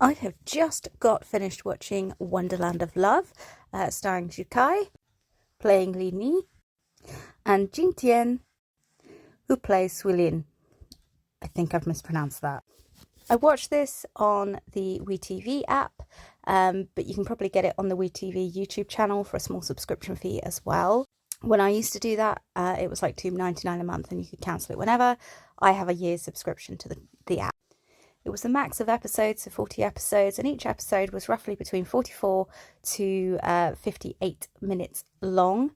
I have just got finished watching Wonderland of Love, starring Zhu Kai, playing Li Ni, and Jing Tian, who plays Sui Lin. I think I've mispronounced that. I watched this on the WeTV app, but you can probably get it on the WeTV YouTube channel for a small subscription fee as well. When I used to do that, it was like $2.99 a month and you could cancel it whenever. I have a year's subscription to the app. It was the max of episodes, so 40 episodes, and each episode was roughly between 44 to 58 minutes long.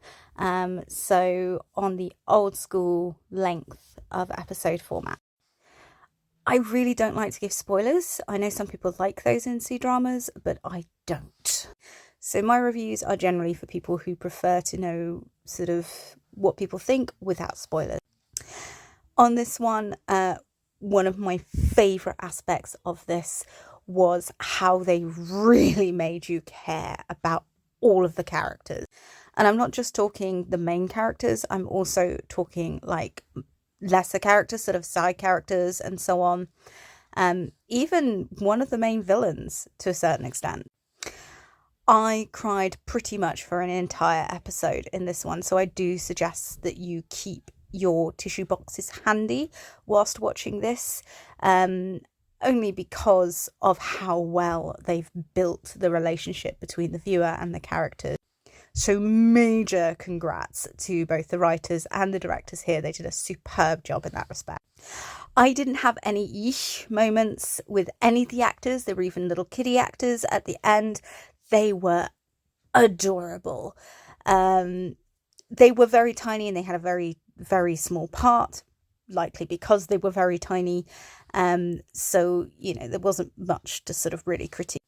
So on the old school length of episode format. I really don't like to give spoilers. I know some people like those in C-dramas, but I don't. So my reviews are generally for people who prefer to know sort of what people think without spoilers. On this one of my favourite aspects of this was how they really made you care about all of the characters. And I'm not just talking the main characters, I'm also talking like lesser characters, sort of side characters and so on. Even one of the main villains to a certain extent. I cried pretty much for an entire episode in this one, so I do suggest that you keep your tissue boxes handy whilst watching this, only because of how well they've built the relationship between the viewer and the characters. So major congrats to both the writers and the directors here. They did a superb job in that respect. I didn't have any eesh moments with any of the actors. There were even little kiddie actors at the end. They were adorable. They were very tiny and they had a very, very small part, likely because they were very tiny. So, there wasn't much to sort of really critique.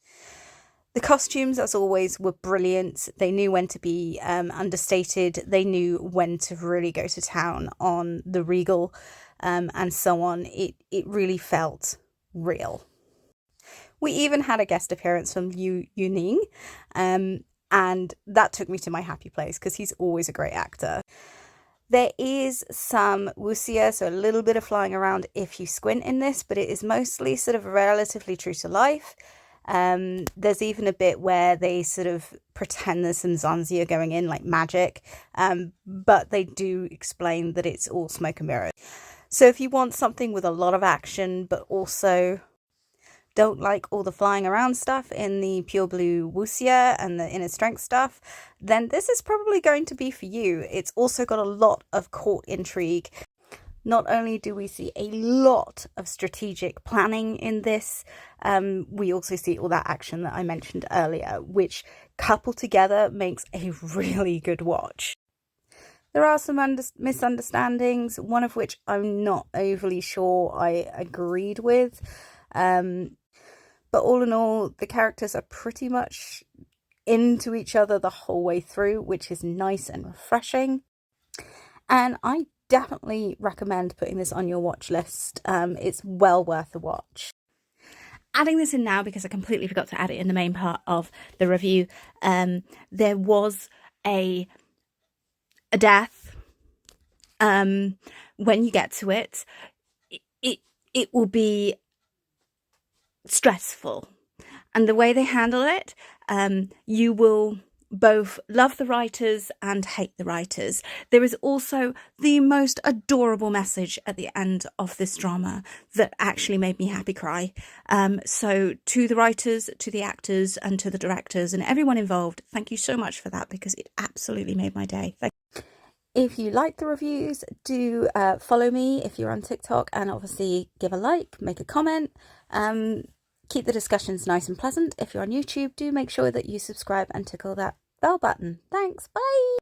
The costumes, as always, were brilliant. They knew when to be understated. They knew when to really go to town on the regal and so on. It really felt real. We even had a guest appearance from Yu Ning, and that took me to my happy place because he's always a great actor. There is some wuxia, so a little bit of flying around if you squint in this, but it is mostly sort of relatively true to life. There's even a bit where they sort of pretend there's some Zanzia going in, like magic, but they do explain that it's all smoke and mirrors. So if you want something with a lot of action, but also don't like all the flying around stuff in the pure blue wuxia and the inner strength stuff, then this is probably going to be for you. It's also got a lot of court intrigue. Not only do we see a lot of strategic planning in this, we also see all that action that I mentioned earlier, which coupled together makes a really good watch. There are some misunderstandings, one of which I'm not overly sure I agreed with. But all in all, the characters are pretty much into each other the whole way through, which is nice and refreshing. And I definitely recommend putting this on your watch list. It's well worth a watch. Adding this in now because I completely forgot to add it in the main part of the review. There was a death. When you get to it, it will be stressful, and the way they handle it, you will both love the writers and hate the writers. There is also the most adorable message at the end of this drama that actually made me happy cry. So to the writers, to the actors, and to the directors and everyone involved, thank you so much for that, because it absolutely made my day. Thank you. If you like the reviews, do follow me if you're on TikTok, and obviously give a like, make a comment. Keep the discussions nice and pleasant. If you're on YouTube, do make sure that you subscribe and tickle that bell button. Thanks, bye!